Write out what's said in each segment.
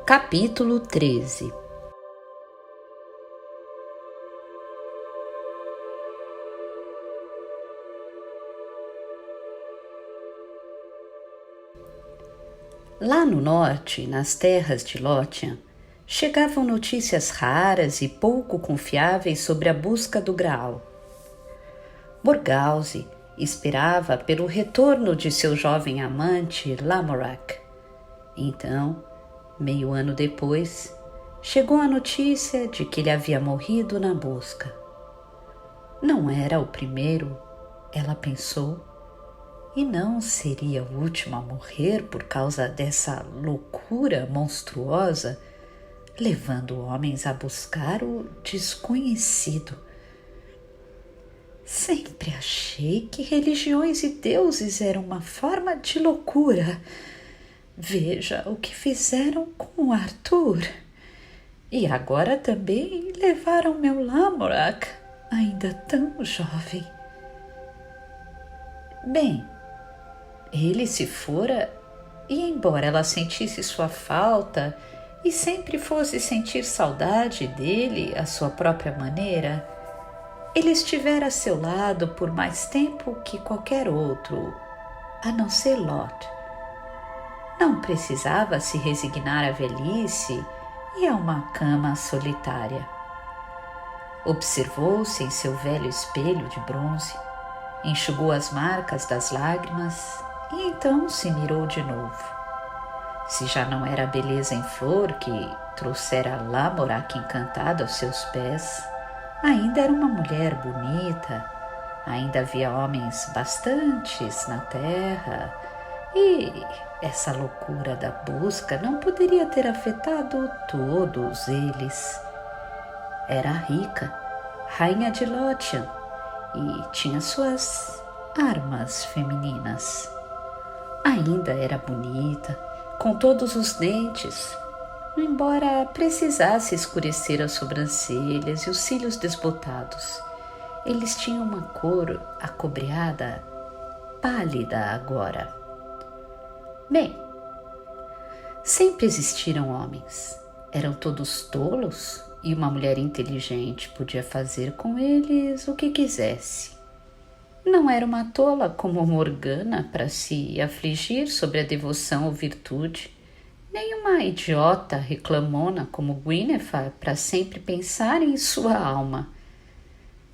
Capítulo 13. Lá no norte, nas terras de Lothian, chegavam notícias raras e pouco confiáveis sobre a busca do Graal. Morgause esperava pelo retorno de seu jovem amante Lamorak. Então, meio ano depois, chegou a notícia de que ele havia morrido na busca. Não era o primeiro, ela pensou, e não seria o último a morrer por causa dessa loucura monstruosa, levando homens a buscar o desconhecido. Sempre achei que religiões e deuses eram uma forma de loucura. Veja o que fizeram com Arthur. E agora também levaram meu Lamorak, ainda tão jovem. Bem, ele se fora, e embora ela sentisse sua falta e sempre fosse sentir saudade dele à sua própria maneira, ele estivera a seu lado por mais tempo que qualquer outro, a não ser Lot. Não precisava se resignar à velhice e a uma cama solitária. Observou-se em seu velho espelho de bronze, enxugou as marcas das lágrimas e então se mirou de novo. Se já não era a beleza em flor que trouxera Lamorak encantado aos seus pés, ainda era uma mulher bonita, ainda havia homens bastantes na terra, e essa loucura da busca não poderia ter afetado todos eles. Era rica, rainha de Lothian, e tinha suas armas femininas. Ainda era bonita, com todos os dentes, embora precisasse escurecer as sobrancelhas e os cílios desbotados. Eles tinham uma cor acobreada, pálida agora. Bem, sempre existiram homens. Eram todos tolos e uma mulher inteligente podia fazer com eles o que quisesse. Não era uma tola como Morgana para se afligir sobre a devoção ou virtude, nem uma idiota reclamona como Gwyneth para sempre pensar em sua alma.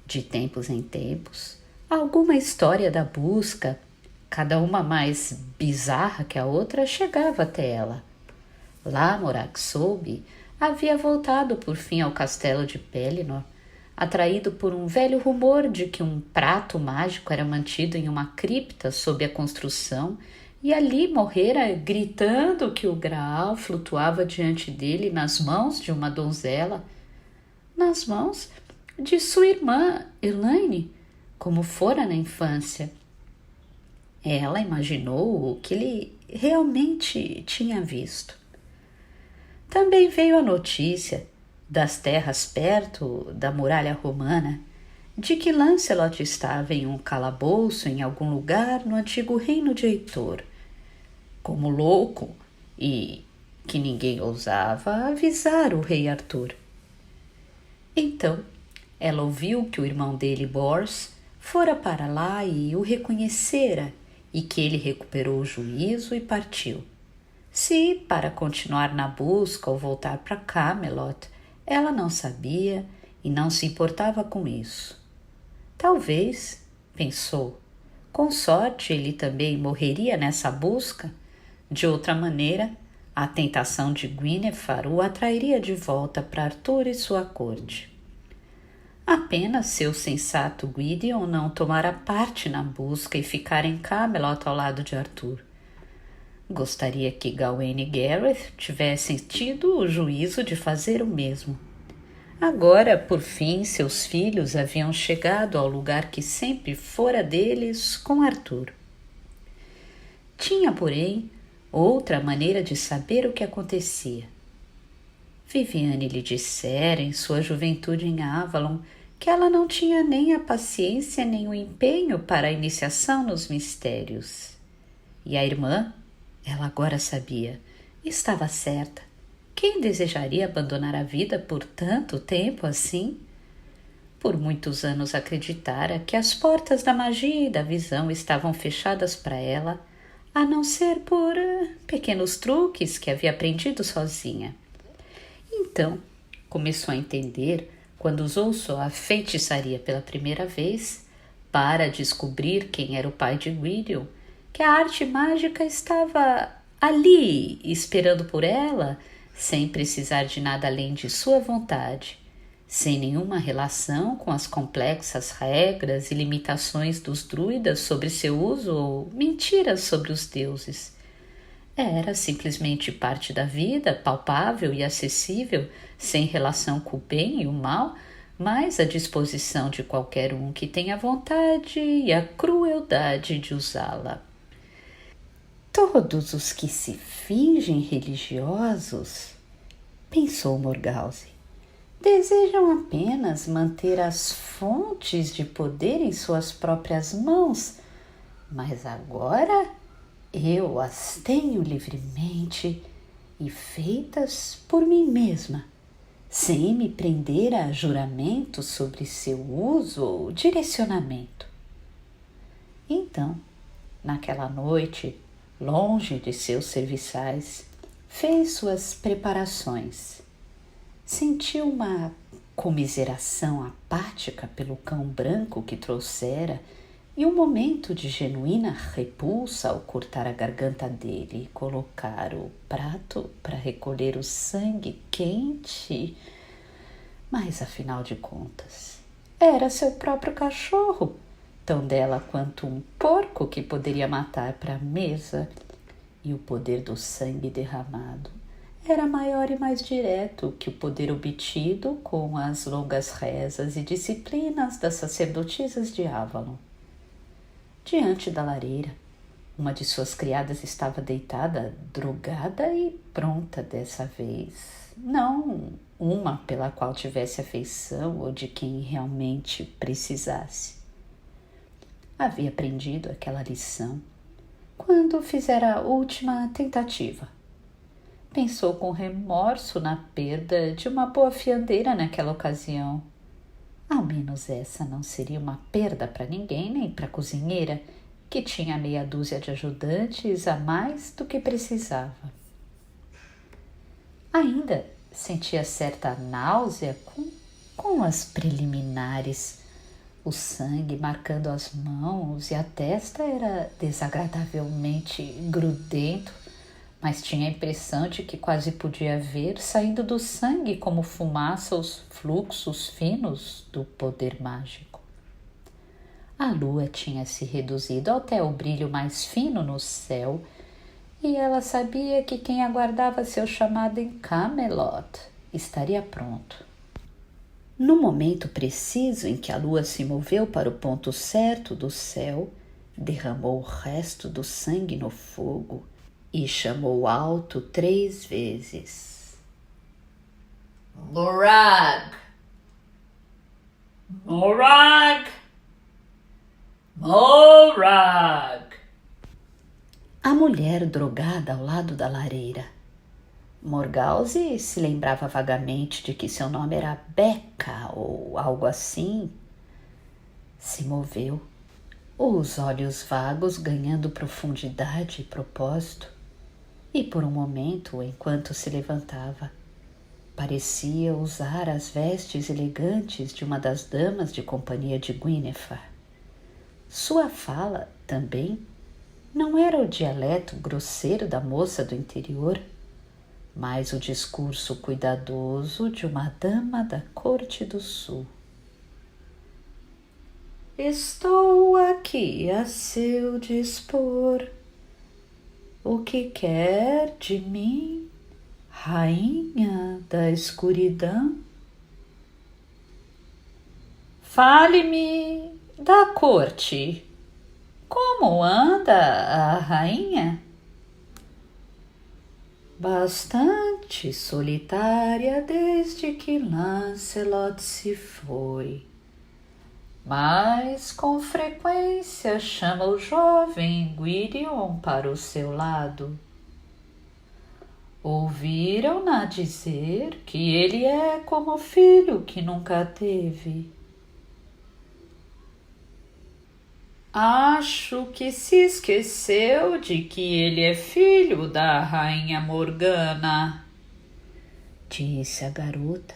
De tempos em tempos, alguma história da busca, cada uma mais bizarra que a outra, chegava até ela. Lamorak soube, havia voltado por fim ao castelo de Pelennor, atraído por um velho rumor de que um prato mágico era mantido em uma cripta sob a construção e ali morrera gritando que o Graal flutuava diante dele nas mãos de uma donzela, nas mãos de sua irmã Elaine, como fora na infância. Ela imaginou o que ele realmente tinha visto. Também veio a notícia das terras perto da muralha romana, de que Lancelot estava em um calabouço em algum lugar no antigo reino de Heitor, como louco, e que ninguém ousava avisar o rei Arthur. Então, ela ouviu que o irmão dele, Bors, fora para lá e o reconhecera, e que ele recuperou o juízo e partiu. Se, para continuar na busca ou voltar para Camelot, ela não sabia e não se importava com isso. Talvez, pensou, com sorte ele também morreria nessa busca. De outra maneira, a tentação de Gwyneth o atrairia de volta para Arthur e sua corte. Apenas seu sensato Gwydion não tomara parte na busca e ficara em Camelot ao lado de Arthur. Gostaria que Gawain e Gareth tivessem tido o juízo de fazer o mesmo. Agora, por fim, seus filhos haviam chegado ao lugar que sempre fora deles com Arthur. Tinha, porém, outra maneira de saber o que acontecia. Viviane lhe dissera em sua juventude em Avalon que ela não tinha nem a paciência nem o empenho para a iniciação nos mistérios. E a irmã, ela agora sabia, estava certa, Quem desejaria abandonar a vida por tanto tempo assim? Por muitos anos acreditara que as portas da magia e da visão estavam fechadas para ela, a não ser por pequenos truques que havia aprendido sozinha. Então, começou a entender, quando usou sua feitiçaria pela primeira vez, para descobrir quem era o pai de Gwydion, que a arte mágica estava ali, esperando por ela, sem precisar de nada além de sua vontade, sem nenhuma relação com as complexas regras e limitações dos druidas sobre seu uso ou mentiras sobre os deuses. Era simplesmente parte da vida, palpável e acessível, sem relação com o bem e o mal, mas à disposição de qualquer um que tenha vontade e a crueldade de usá-la. Todos os que se fingem religiosos, pensou Morgause, desejam apenas manter as fontes de poder em suas próprias mãos, mas agora eu as tenho livremente e feitas por mim mesma, sem me prender a juramentos sobre seu uso ou direcionamento. Então, naquela noite, longe de seus serviçais, fez suas preparações. Sentiu uma comiseração apática pelo cão branco que trouxera e um momento de genuína repulsa ao cortar a garganta dele e colocar o prato para recolher o sangue quente. Mas, afinal de contas, era seu próprio cachorro, tão dela quanto um porco que poderia matar para a mesa. E o poder do sangue derramado era maior e mais direto que o poder obtido com as longas rezas e disciplinas das sacerdotisas de Avalon. Diante da lareira, uma de suas criadas estava deitada, drogada e pronta dessa vez. Não uma pela qual tivesse afeição ou de quem realmente precisasse. Havia aprendido aquela lição quando fizera a última tentativa. Pensou com remorso na perda de uma boa fiandeira naquela ocasião. Ao menos essa não seria uma perda para ninguém, nem para a cozinheira, que tinha meia dúzia de ajudantes a mais do que precisava. Ainda sentia certa náusea com as preliminares. O sangue marcando as mãos e a testa era desagradavelmente grudento, mas tinha a impressão de que quase podia ver saindo do sangue como fumaça os fluxos finos do poder mágico. A lua tinha se reduzido até o brilho mais fino no céu e ela sabia que quem aguardava seu chamado em Camelot estaria pronto. No momento preciso em que a lua se moveu para o ponto certo do céu, derramou o resto do sangue no fogo e chamou alto 3 vezes. Morag! Morag! Morag! A mulher drogada ao lado da lareira. Morgause se lembrava vagamente de que seu nome era Becca ou algo assim. Se moveu, os olhos vagos ganhando profundidade e propósito, e por um momento, enquanto se levantava, parecia usar as vestes elegantes de uma das damas de companhia de Gwynethar. Sua fala, também, não era o dialeto grosseiro da moça do interior, mas o discurso cuidadoso de uma dama da corte do sul. Estou aqui a seu dispor. O que quer de mim, rainha da escuridão? Fale-me da corte. Como anda a rainha? Bastante solitária desde que Lancelot se foi, mas com frequência chama o jovem Gwydion para o seu lado. Ouviram-na dizer que ele é como filho que nunca teve. Acho que se esqueceu de que ele é filho da rainha Morgana, disse a garota,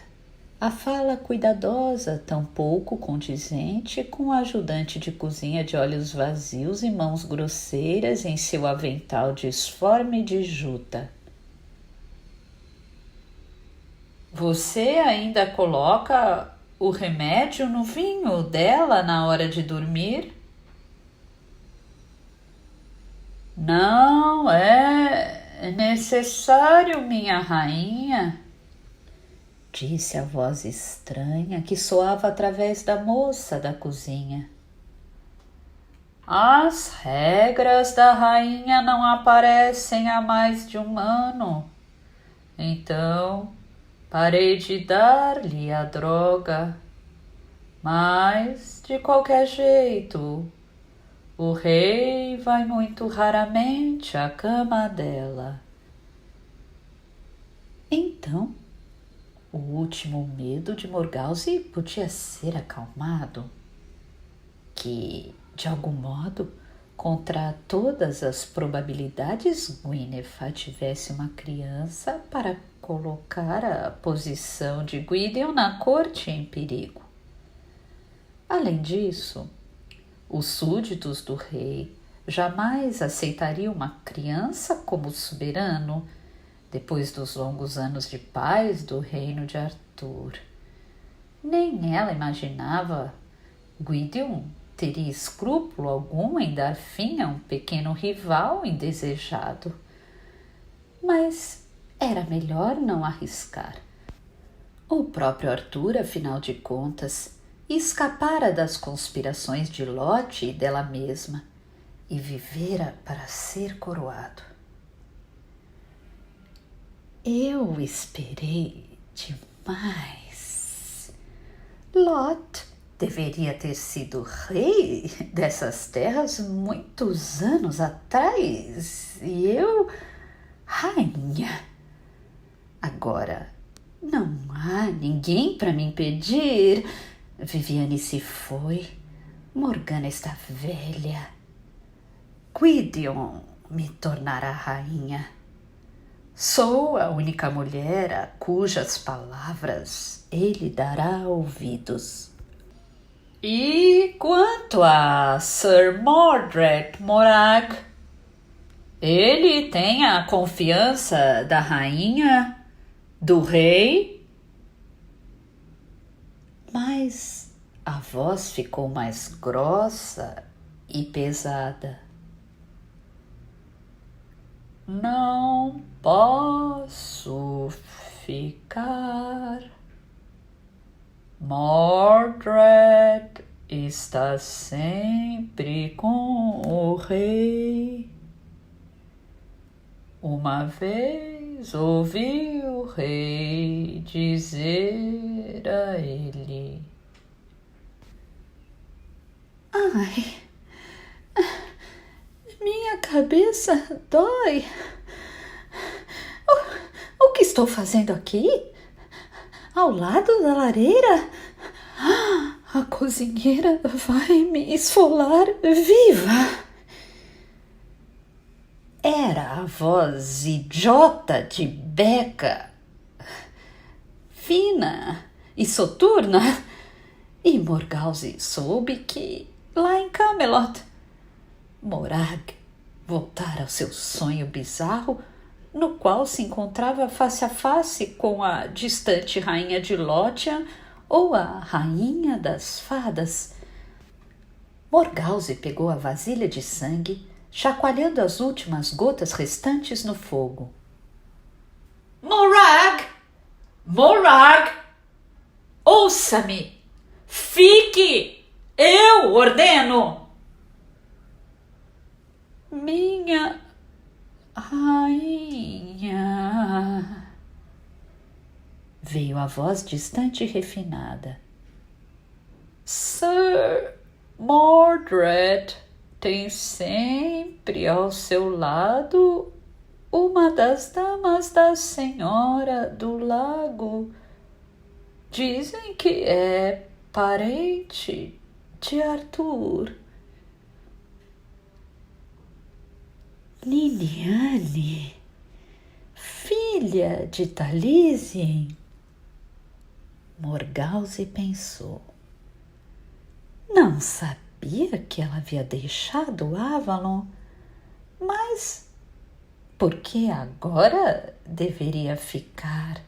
a fala cuidadosa, tão pouco condizente com o ajudante de cozinha de olhos vazios e mãos grosseiras em seu avental disforme de juta. Você ainda coloca o remédio no vinho dela na hora de dormir? Não é necessário, minha rainha, disse a voz estranha que soava através da moça da cozinha. As regras da rainha não aparecem há mais de um ano, então parei de dar-lhe a droga. Mas, de qualquer jeito, o rei vai muito raramente à cama dela. Então, o último medo de Morgause podia ser acalmado. Que, de algum modo, contra todas as probabilidades, Gwyneth tivesse uma criança para colocar a posição de Gwydion na corte em perigo. Além disso, os súditos do rei jamais aceitariam uma criança como soberano depois dos longos anos de paz do reino de Arthur. Nem ela imaginava Gwydion teria escrúpulo algum em dar fim a um pequeno rival indesejado. Mas era melhor não arriscar. O próprio Arthur, afinal de contas, escapara das conspirações de Lot e dela mesma e vivera para ser coroado. Eu esperei demais. Lot deveria ter sido rei dessas terras muitos anos atrás e eu, rainha. Agora, não há ninguém para me impedir. Viviane se foi, Morgana está velha. Gwydion me tornará rainha. Sou a única mulher a cujas palavras ele dará ouvidos. E quanto a Sir Mordred Morag? Ele tem a confiança da rainha, do rei? Mas a voz ficou mais grossa e pesada. Não posso ficar. Mordred está sempre com o rei. Uma vez ouvi o rei dizer a ele: Ai, minha cabeça dói. O que estou fazendo aqui? Ao lado da lareira? A cozinheira vai me esfolar viva. Era a voz idiota de Becca, fina e soturna, e Morgause soube que, lá em Camelot, Morag voltara ao seu sonho bizarro, no qual se encontrava face a face com a distante rainha de Lothian ou a rainha das fadas. Morgause pegou a vasilha de sangue, chacoalhando as últimas gotas restantes no fogo. Morag! Morag! Ouça-me! Fique! Eu ordeno! Minha rainha! Veio a voz distante e refinada. Sir Mordred tem sempre ao seu lado uma das damas da Senhora do Lago. Dizem que é parente de Arthur. Liliane, filha de Talisien? Morgause pensou. Não sabia que ela havia deixado Avalon, mas por que agora deveria ficar?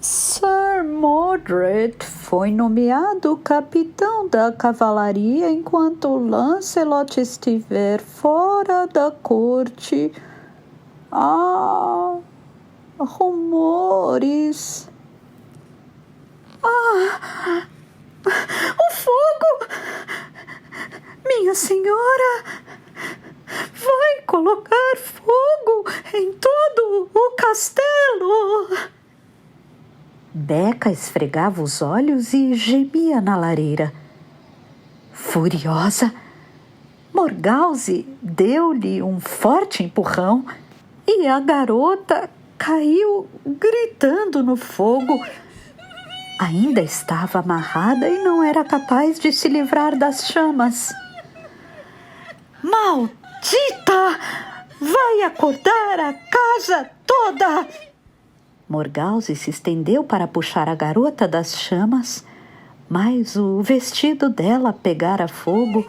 Sir Modred foi nomeado capitão da cavalaria enquanto Lancelot estiver fora da corte. Há rumores. O fogo! Minha senhora vai colocar fogo em todo o castelo. Beca esfregava os olhos e gemia na lareira. Furiosa, Morgause deu-lhe um forte empurrão e a garota caiu gritando no fogo. Ainda estava amarrada e não era capaz de se livrar das chamas. Maldita! Vai acordar a casa toda! Morgause se estendeu para puxar a garota das chamas, mas o vestido dela pegara fogo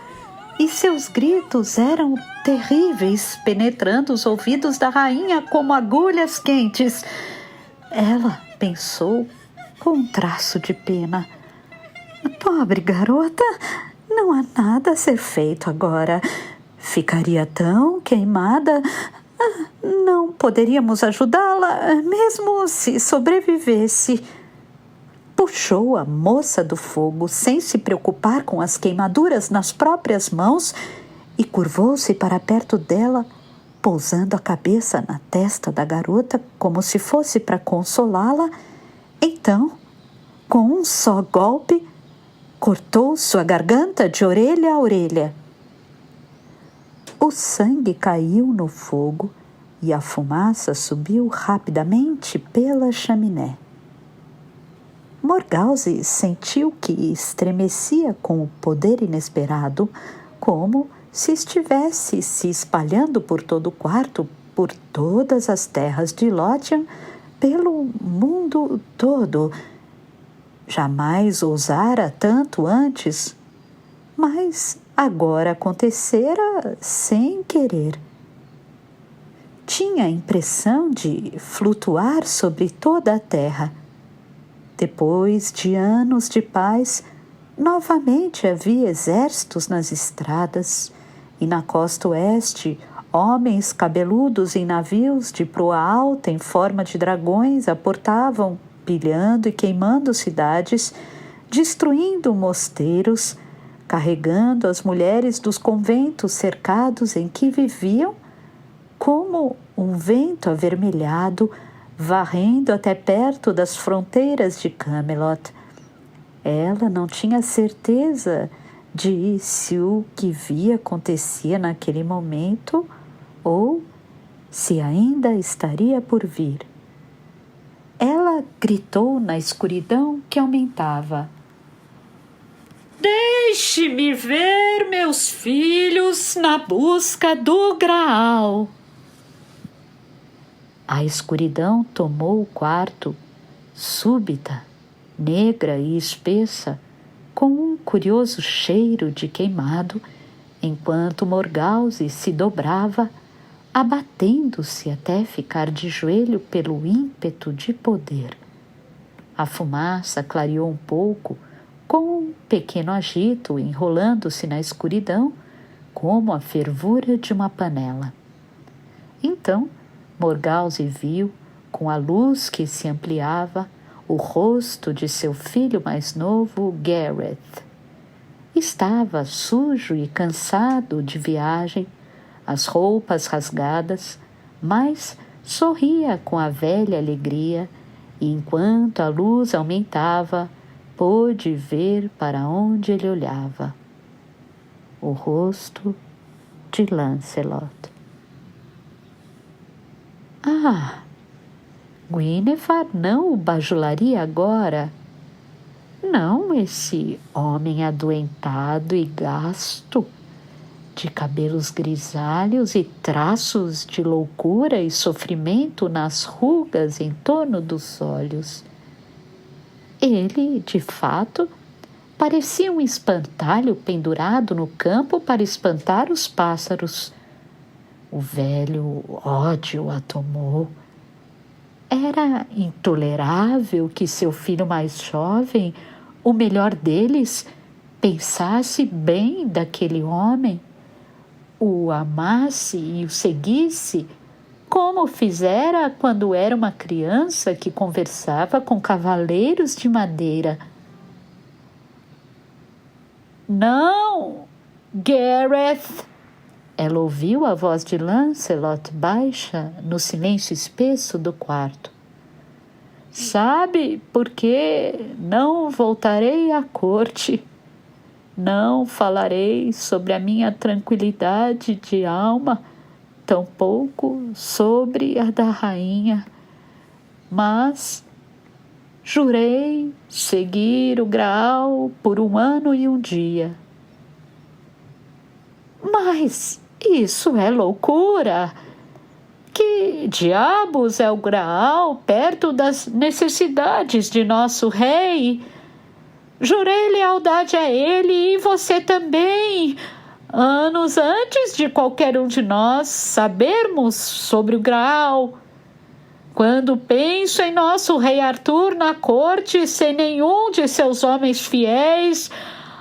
e seus gritos eram terríveis, penetrando os ouvidos da rainha como agulhas quentes. Ela pensou com um traço de pena. Pobre garota, não há nada a ser feito agora. Ficaria tão queimada. Não poderíamos ajudá-la, mesmo se sobrevivesse. Puxou a moça do fogo sem se preocupar com as queimaduras nas próprias mãos e curvou-se para perto dela, pousando a cabeça na testa da garota como se fosse para consolá-la. Então, com um só golpe, cortou sua garganta de orelha a orelha. O sangue caiu no fogo e a fumaça subiu rapidamente pela chaminé. Morgause sentiu que estremecia com o poder inesperado, como se estivesse se espalhando por todo o quarto, por todas as terras de Lothian, pelo mundo todo. Jamais ousara tanto antes, mas agora acontecera sem querer. Tinha a impressão de flutuar sobre toda a terra. Depois de anos de paz, novamente havia exércitos nas estradas e na costa oeste, homens cabeludos em navios de proa alta em forma de dragões aportavam, pilhando e queimando cidades, destruindo mosteiros, carregando as mulheres dos conventos cercados em que viviam, como um vento avermelhado, varrendo até perto das fronteiras de Camelot. Ela não tinha certeza de se o que via acontecia naquele momento ou se ainda estaria por vir. Ela gritou na escuridão que aumentava. Deixe-me ver meus filhos na busca do Graal. A escuridão tomou o quarto, súbita, negra e espessa, com um curioso cheiro de queimado, enquanto Morgause se dobrava, abatendo-se até ficar de joelho pelo ímpeto de poder. A fumaça clareou um pouco, com um pequeno agito enrolando-se na escuridão, como a fervura de uma panela. Então, Morgause viu, com a luz que se ampliava, o rosto de seu filho mais novo, Gareth. Estava sujo e cansado de viagem, as roupas rasgadas, mas sorria com a velha alegria, e enquanto a luz aumentava, pôde ver para onde ele olhava. O rosto de Lancelot. Ah, Guinevere não o bajularia agora. Não esse homem adoentado e gasto, de cabelos grisalhos e traços de loucura e sofrimento nas rugas em torno dos olhos. Ele, de fato, parecia um espantalho pendurado no campo para espantar os pássaros. O velho ódio a tomou. Era intolerável que seu filho mais jovem, o melhor deles, pensasse bem daquele homem, o amasse e o seguisse, como fizera quando era uma criança que conversava com cavaleiros de madeira. Não, Gareth! Ela ouviu a voz de Lancelot baixa no silêncio espesso do quarto. Sabe por que não voltarei à corte? Não falarei sobre a minha tranquilidade de alma, tampouco sobre a da rainha, mas jurei seguir o Graal por 1 ano e 1 dia. Mas isso é loucura! Que diabos é o Graal perto das necessidades de nosso rei? Jurei lealdade a ele e você também, anos antes de qualquer um de nós sabermos sobre o Graal. Quando penso em nosso rei Arthur na corte sem nenhum de seus homens fiéis,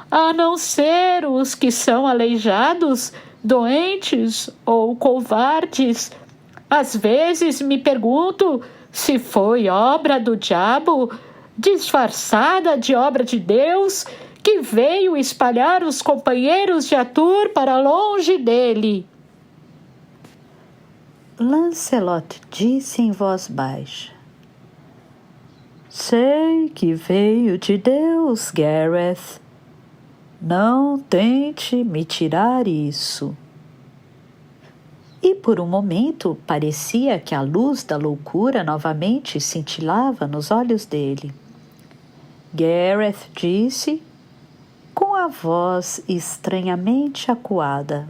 a não ser os que são aleijados, doentes ou covardes, às vezes me pergunto se foi obra do diabo, disfarçada de obra de Deus, que veio espalhar os companheiros de Arthur para longe dele. Lancelot disse em voz baixa: Sei que veio de Deus, Gareth. Não tente me tirar isso. E por um momento parecia que a luz da loucura novamente cintilava nos olhos dele. Gareth disse, com a voz estranhamente acuada: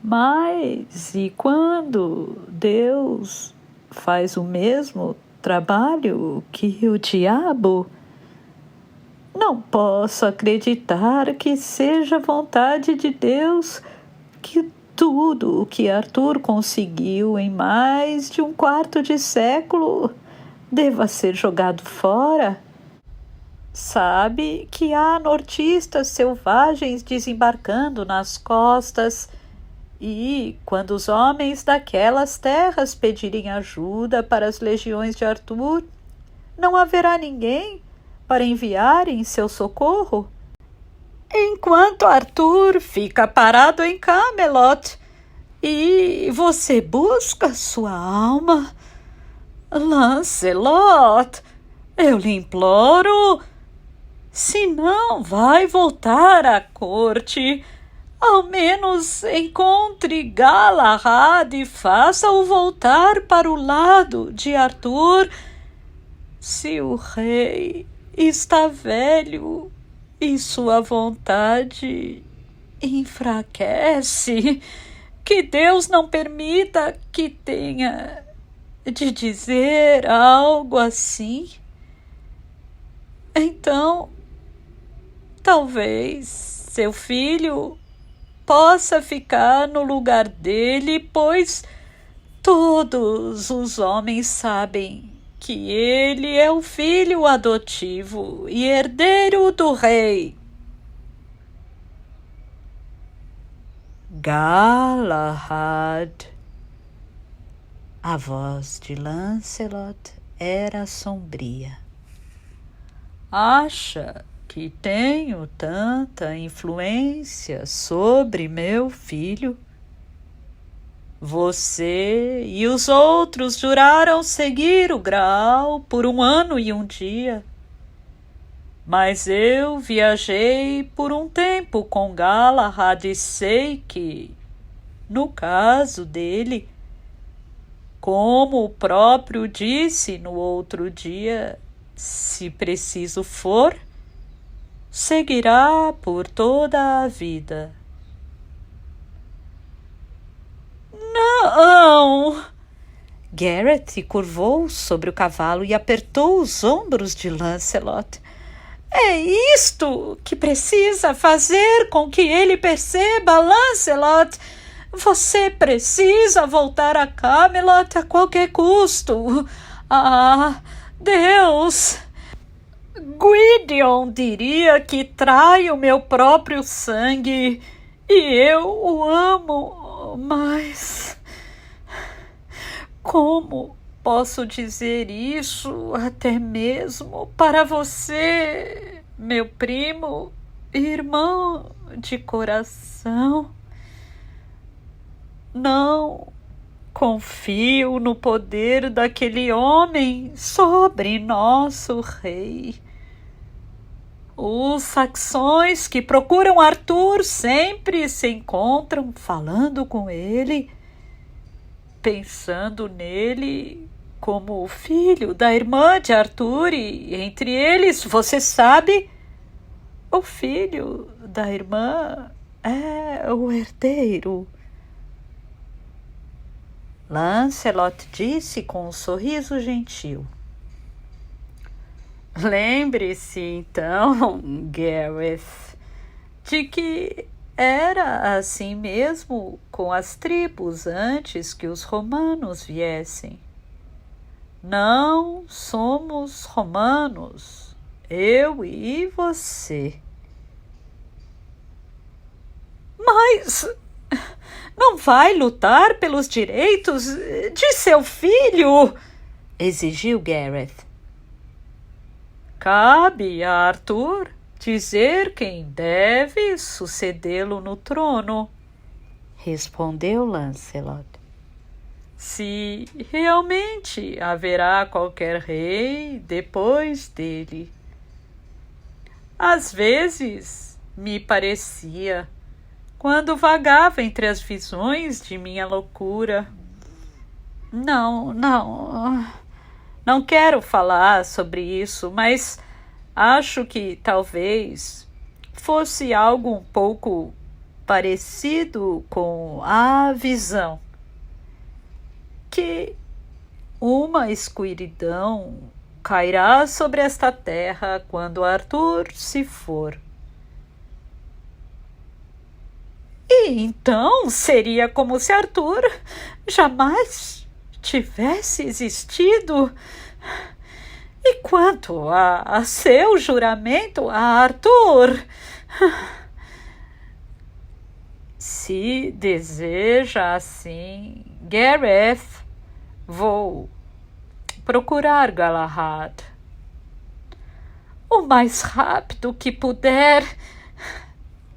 Mas e quando Deus faz o mesmo trabalho que o diabo? Não posso acreditar que seja vontade de Deus que tudo o que Arthur conseguiu em mais de 1/4 de século deva ser jogado fora. Sabe que há nortistas selvagens desembarcando nas costas e, quando os homens daquelas terras pedirem ajuda para as legiões de Arthur, não haverá ninguém para enviar em seu socorro? Enquanto Arthur fica parado em Camelot e você busca sua alma. Lancelot, eu lhe imploro, se não vai voltar à corte, ao menos encontre Galahad e faça-o voltar para o lado de Arthur. Se o rei está velho e sua vontade enfraquece, que Deus não permita que tenha de dizer algo assim. Então, talvez seu filho possa ficar no lugar dele, pois todos os homens sabem que ele é o filho adotivo e herdeiro do rei. Galahad. A voz de Lancelot era sombria. Acha que tenho tanta influência sobre meu filho? Você e os outros juraram seguir o Graal por 1 ano e 1 dia. Mas eu viajei por um tempo com Galahad e sei que, no caso dele, como o próprio disse no outro dia, se preciso for, seguirá por toda a vida. Não! Gareth curvou sobre o cavalo e apertou os ombros de Lancelot. É isto que precisa fazer com que ele perceba, Lancelot. Você precisa voltar a Camelot a qualquer custo. Ah, Deus! Gwydion diria que trai o meu próprio sangue e eu o amo, mas como posso dizer isso até mesmo para você, meu primo, irmão de coração? Não confio no poder daquele homem sobre nosso rei. Os saxões que procuram Arthur sempre se encontram falando com ele, pensando nele como o filho da irmã de Arthur e, entre eles, você sabe, o filho da irmã é o herdeiro. Lancelot disse com um sorriso gentil. Lembre-se, então, Gareth, de que era assim mesmo com as tribos antes que os romanos viessem. Não somos romanos, eu e você. Mas não vai lutar pelos direitos de seu filho? Exigiu Gareth. Cabe a Arthur dizer quem deve sucedê-lo no trono, respondeu Lancelot. Se realmente haverá qualquer rei depois dele. Às vezes me parecia, quando vagava entre as visões de minha loucura. Não quero falar sobre isso, mas acho que talvez fosse algo um pouco parecido com a visão que uma escuridão cairá sobre esta terra quando Arthur se for. E então seria como se Arthur jamais tivesse existido. E quanto a seu juramento a Arthur, se deseja assim, Gareth, vou procurar Galahad o mais rápido que puder,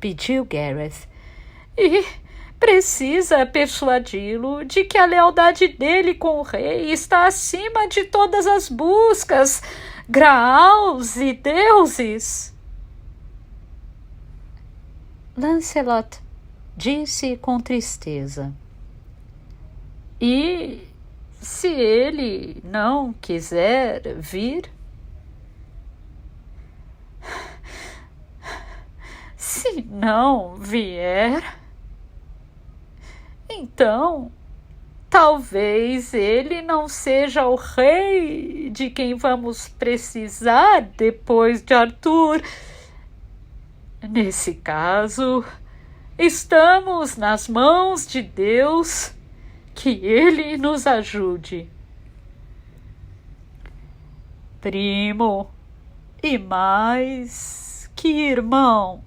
pediu Gareth, e precisa persuadi-lo de que a lealdade dele com o rei está acima de todas as buscas, graals e deuses. Lancelot disse com tristeza. E se ele não quiser vir? Se não vier, então talvez ele não seja o rei de quem vamos precisar depois de Arthur. Nesse caso, estamos nas mãos de Deus, que ele nos ajude. Primo, e mais que irmão,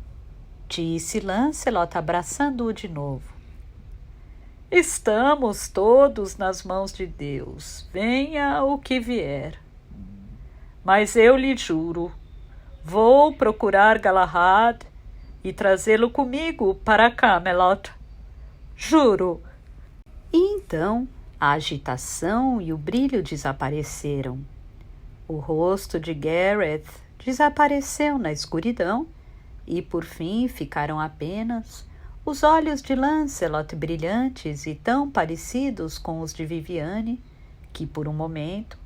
disse Lancelot abraçando-o de novo. Estamos todos nas mãos de Deus, venha o que vier. Mas eu lhe juro, vou procurar Galahad e trazê-lo comigo para Camelot. Juro. E então a agitação e o brilho desapareceram. O rosto de Gareth desapareceu na escuridão e por fim ficaram apenas os olhos de Lancelot brilhantes e tão parecidos com os de Viviane, que por um momento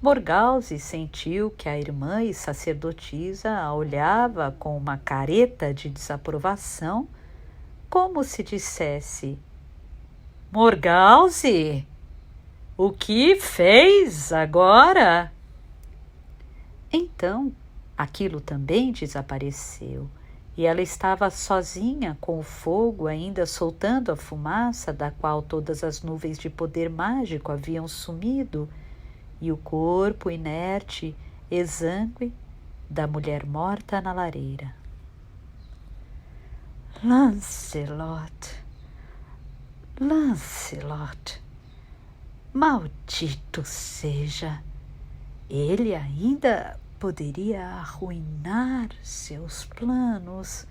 Morgause sentiu que a irmã e sacerdotisa a olhava com uma careta de desaprovação, como se dissesse: Morgause, o que fez agora? Então, aquilo também desapareceu e ela estava sozinha com o fogo ainda soltando a fumaça da qual todas as nuvens de poder mágico haviam sumido e o corpo inerte, exângue, da mulher morta na lareira. Lancelot, Lancelot, maldito seja! Ele ainda poderia arruinar seus planos.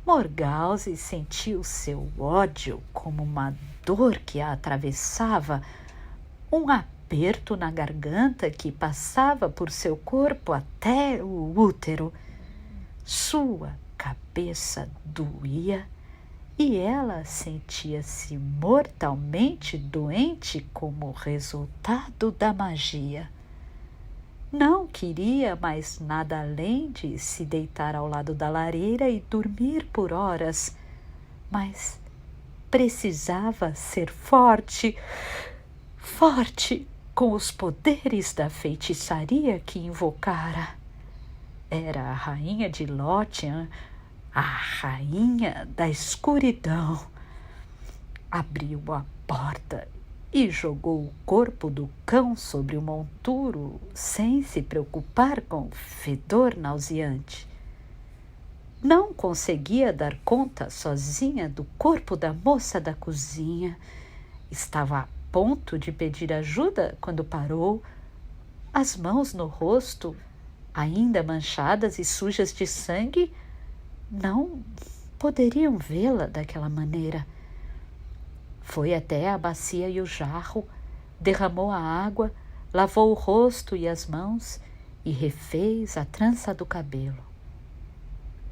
Morgause sentiu seu ódio como uma dor que a atravessava, um aperto na garganta que passava por seu corpo até o útero. Sua cabeça doía e ela sentia-se mortalmente doente como resultado da magia. Não queria mais nada além de se deitar ao lado da lareira e dormir por horas, mas precisava ser forte, forte com os poderes da feitiçaria que invocara. Era a rainha de Lothian, a rainha da escuridão. Abriu a porta e jogou o corpo do cão sobre o monturo, sem se preocupar com o fedor nauseante. Não conseguia dar conta sozinha do corpo da moça da cozinha. Estava a ponto de pedir ajuda quando parou, as mãos no rosto, ainda manchadas e sujas de sangue, não poderiam vê-la daquela maneira. Foi até a bacia e o jarro, derramou a água, lavou o rosto e as mãos e refez a trança do cabelo.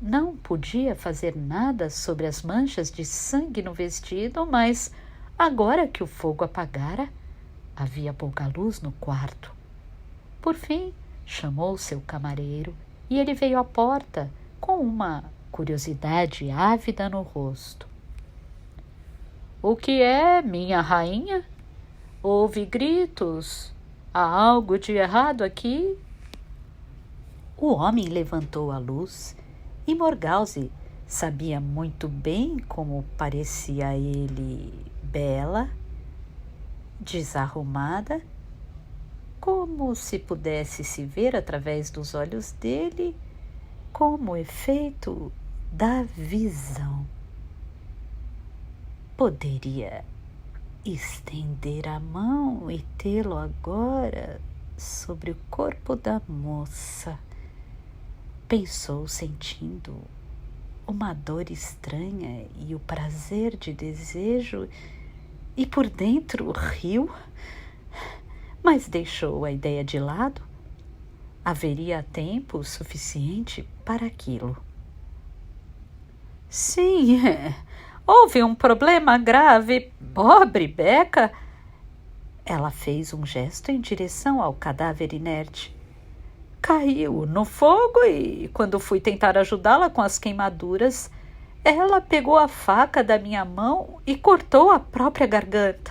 Não podia fazer nada sobre as manchas de sangue no vestido, mas agora que o fogo apagara, havia pouca luz no quarto. Por fim, chamou seu camareiro e ele veio à porta com uma curiosidade ávida no rosto. O que é, minha rainha? Houve gritos? Há algo de errado aqui? O homem levantou a luz e Morgause sabia muito bem como parecia a ele bela, desarrumada, como se pudesse se ver através dos olhos dele, como efeito da visão. Poderia estender a mão e tê-lo agora sobre o corpo da moça. Pensou, sentindo uma dor estranha e o prazer de desejo, e por dentro riu, mas deixou a ideia de lado. Haveria tempo suficiente para aquilo. Sim, houve um problema grave. Pobre Becca! Ela fez um gesto em direção ao cadáver inerte. Caiu no fogo e, quando fui tentar ajudá-la com as queimaduras, ela pegou a faca da minha mão e cortou a própria garganta.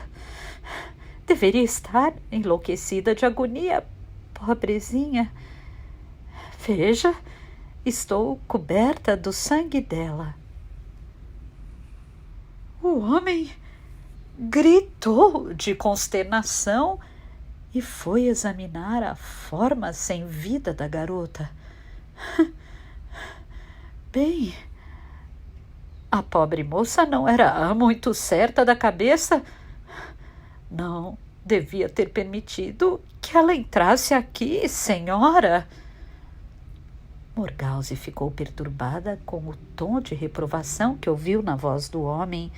Deveria estar enlouquecida de agonia, pobrezinha. Veja, estou coberta do sangue dela. O homem gritou de consternação e foi examinar a forma sem vida da garota. Bem, a pobre moça não era muito certa da cabeça. Não devia ter permitido que ela entrasse aqui, senhora. Morgause ficou perturbada com o tom de reprovação que ouviu na voz do homem.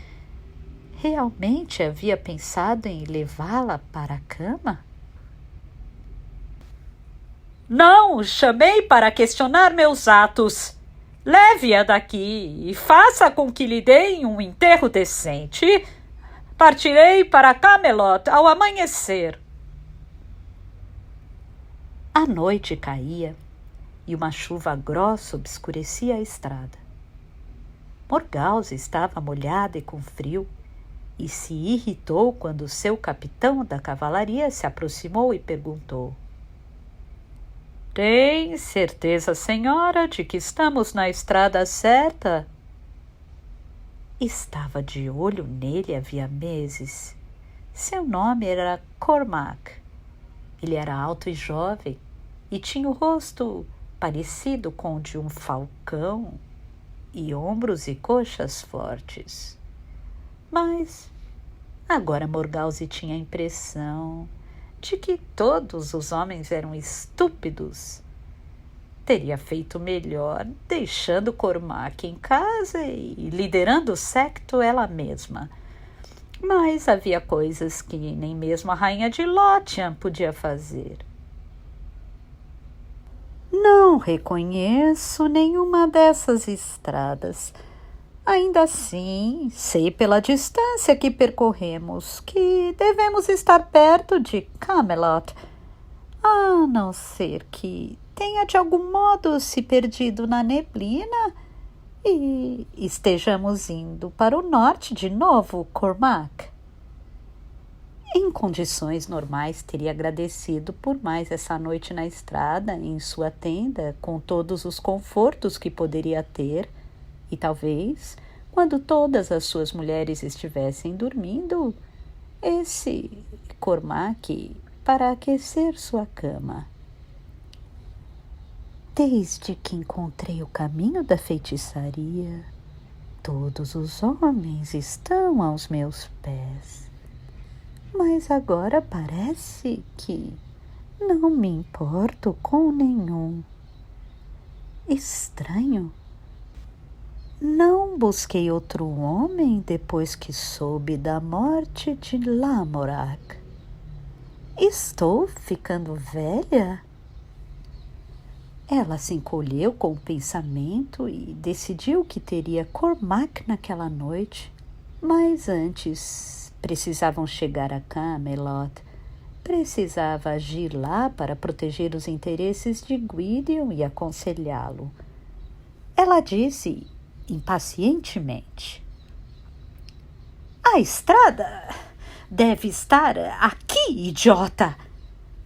Realmente havia pensado em levá-la para a cama? Não chamei para questionar meus atos. Leve-a daqui e faça com que lhe deem um enterro decente. Partirei para Camelot ao amanhecer. A noite caía e uma chuva grossa obscurecia a estrada. Morgause estava molhada e com frio e se irritou quando seu capitão da cavalaria se aproximou e perguntou: "Tem certeza, senhora, de que estamos na estrada certa?" Estava de olho nele havia meses. Seu nome era Cormac. Ele era alto e jovem e tinha o rosto parecido com o de um falcão e ombros e coxas fortes. Mas agora Morgause tinha a impressão de que todos os homens eram estúpidos. Teria feito melhor deixando Cormac em casa e liderando o séquito ela mesma. Mas havia coisas que nem mesmo a rainha de Lothian podia fazer. "Não reconheço nenhuma dessas estradas. Ainda assim, sei pela distância que percorremos que devemos estar perto de Camelot, a não ser que tenha de algum modo se perdido na neblina e estejamos indo para o norte de novo, Cormac." Em condições normais, teria agradecido por mais essa noite na estrada, em sua tenda, com todos os confortos que poderia ter, e talvez, quando todas as suas mulheres estivessem dormindo, esse Cormac para aquecer sua cama. Desde que encontrei o caminho da feitiçaria, todos os homens estão aos meus pés. Mas agora parece que não me importo com nenhum. Estranho. Não busquei outro homem depois que soube da morte de Lamorak. Estou ficando velha? Ela se encolheu com o pensamento e decidiu que teria Cormac naquela noite. Mas antes precisavam chegar a Camelot. Precisava agir lá para proteger os interesses de Gwydion e aconselhá-lo. Ela disse impacientemente: "A estrada deve estar aqui, idiota!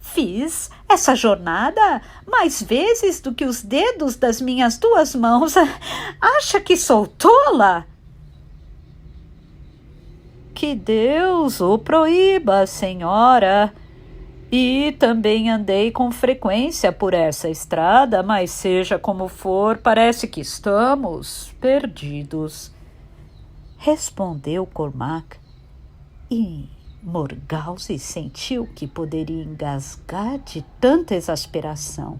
Fiz essa jornada mais vezes do que os dedos das minhas 2 mãos. Acha que sou tola?" "Que Deus o proíba, senhora. E também andei com frequência por essa estrada, mas seja como for, parece que estamos perdidos", respondeu Cormac, e Morgause sentiu que poderia engasgar de tanta exasperação.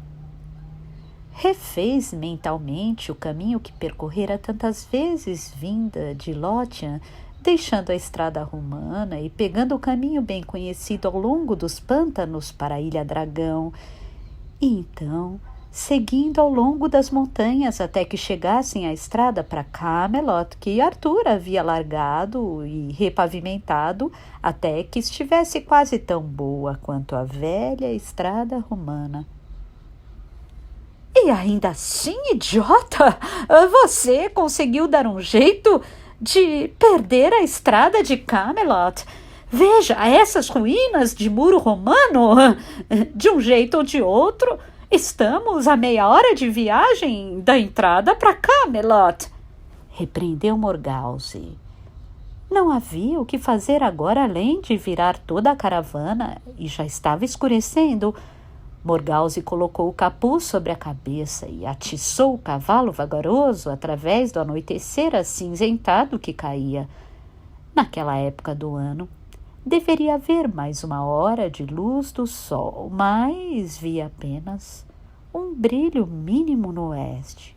Refez mentalmente o caminho que percorrera tantas vezes vinda de Lothian, deixando a estrada romana e pegando o caminho bem conhecido ao longo dos pântanos para a Ilha Dragão, e então seguindo ao longo das montanhas até que chegassem à estrada para Camelot, que Arthur havia largado e repavimentado até que estivesse quase tão boa quanto a velha estrada romana. "E ainda assim, idiota, você conseguiu dar um jeito de perder a estrada de Camelot. Veja essas ruínas de muro romano. De um jeito ou de outro, estamos a meia hora de viagem da entrada para Camelot", repreendeu Morgause. Não havia o que fazer agora além de virar toda a caravana e já estava escurecendo. Morgause colocou o capuz sobre a cabeça e atiçou o cavalo vagaroso através do anoitecer acinzentado que caía. Naquela época do ano, deveria haver mais 1 hora de luz do sol, mas via apenas um brilho mínimo no oeste.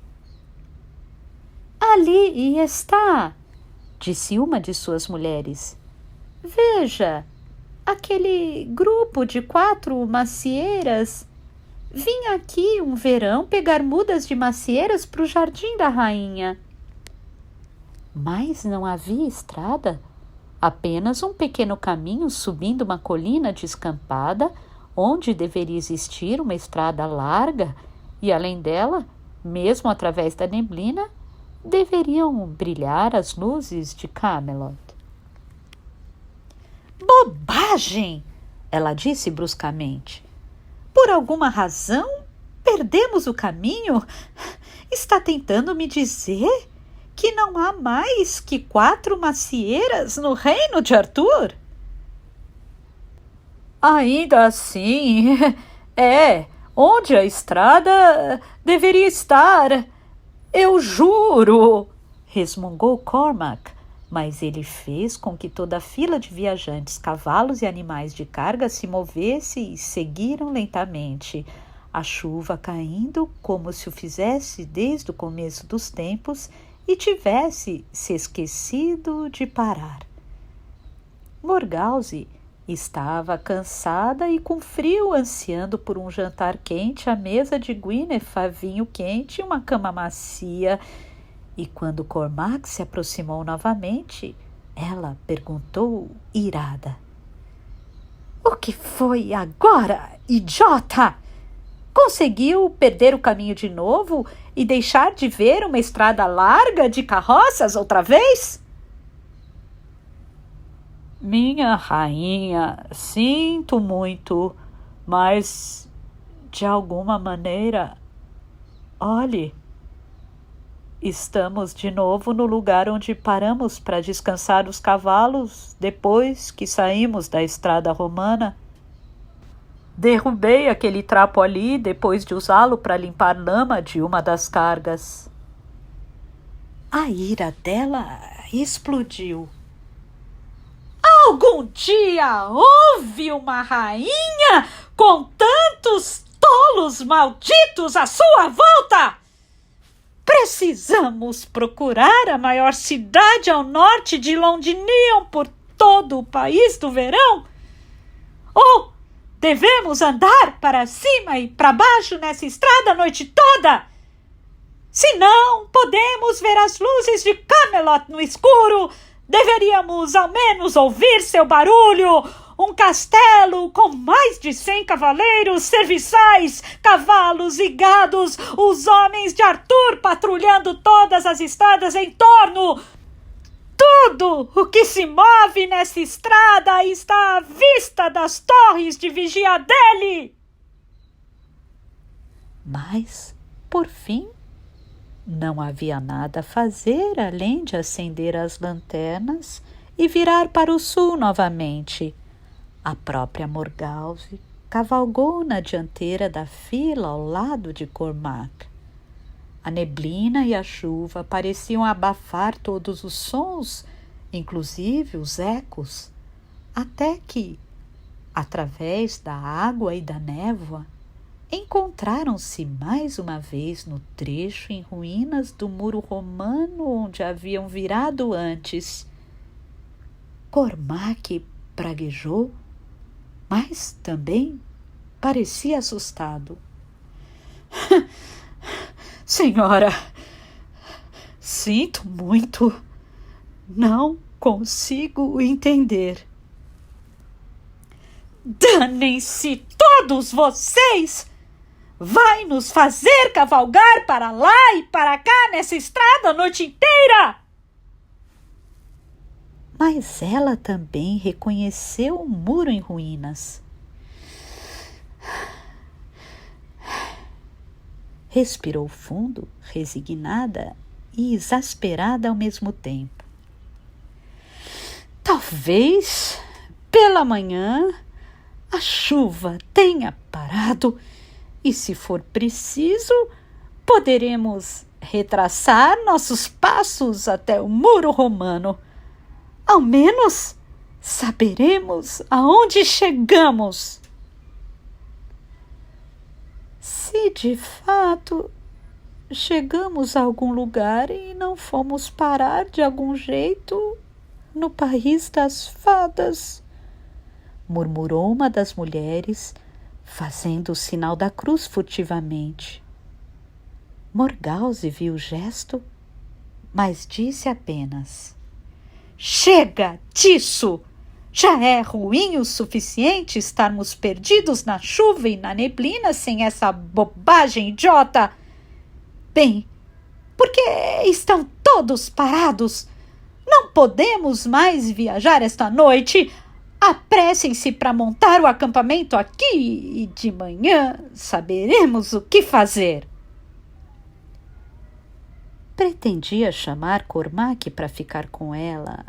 "Ali está", disse uma de suas mulheres. "Veja, aquele grupo de 4 macieiras. Vim aqui um verão pegar mudas de macieiras para o jardim da rainha." Mas não havia estrada, apenas um pequeno caminho subindo uma colina descampada, onde deveria existir uma estrada larga e, além dela, mesmo através da neblina, deveriam brilhar as luzes de Camelot. Bobagem! Ela disse bruscamente. Por alguma razão, perdemos o caminho? Está tentando me dizer que não há mais que 4 macieiras no reino de Arthur? Ainda assim, onde a estrada deveria estar. Eu juro, resmungou Cormac, mas ele fez com que toda a fila de viajantes, cavalos e animais de carga se movesse e seguiram lentamente, a chuva caindo como se o fizesse desde o começo dos tempos e tivesse se esquecido de parar. Morgause estava cansada e com frio, ansiando por um jantar quente à mesa de Gwyneth, vinho quente e uma cama macia. E quando Cormac se aproximou novamente, ela perguntou irada: O que foi agora, idiota? Conseguiu perder o caminho de novo e deixar de ver uma estrada larga de carroças outra vez? Minha rainha, sinto muito, mas de alguma maneira, olhe, estamos de novo no lugar onde paramos para descansar os cavalos depois que saímos da estrada romana. Derrubei aquele trapo ali depois de usá-lo para limpar lama de uma das cargas. A ira dela explodiu. Algum dia houve uma rainha com tantos tolos malditos à sua volta? Precisamos procurar a maior cidade ao norte de Londinium por todo o país do verão? Ou devemos andar para cima e para baixo nessa estrada a noite toda? Se não podemos ver as luzes de Camelot no escuro, deveríamos ao menos ouvir seu barulho. Um castelo com mais de 100 cavaleiros, serviçais, cavalos e gados, os homens de Arthur patrulhando todas as estradas em torno. Tudo o que se move nessa estrada está à vista das torres de vigia dele. Mas, por fim, não havia nada a fazer além de acender as lanternas e virar para o sul novamente. A própria Morgause cavalgou na dianteira da fila ao lado de Cormac. A neblina e a chuva pareciam abafar todos os sons, inclusive os ecos, até que, através da água e da névoa, encontraram-se mais uma vez no trecho em ruínas do muro romano onde haviam virado antes. Cormac praguejou, mas também parecia assustado. Senhora, sinto muito. Não consigo entender. Danem-se todos vocês! Vai nos fazer cavalgar para lá e para cá nessa estrada a noite inteira! Mas ela também reconheceu um muro em ruínas. Respirou fundo, resignada e exasperada ao mesmo tempo. Talvez, pela manhã, a chuva tenha parado e, se for preciso, poderemos retraçar nossos passos até o muro romano. Ao menos saberemos aonde chegamos. Se de fato chegamos a algum lugar e não fomos parar de algum jeito no país das fadas, murmurou uma das mulheres, fazendo o sinal da cruz furtivamente. Morgause viu o gesto, mas disse apenas: Chega disso! Já é ruim o suficiente estarmos perdidos na chuva e na neblina sem essa bobagem idiota. Bem, por que estão todos parados? Não podemos mais viajar esta noite. Apressem-se para montar o acampamento aqui e de manhã saberemos o que fazer. Pretendia chamar Cormac para ficar com ela,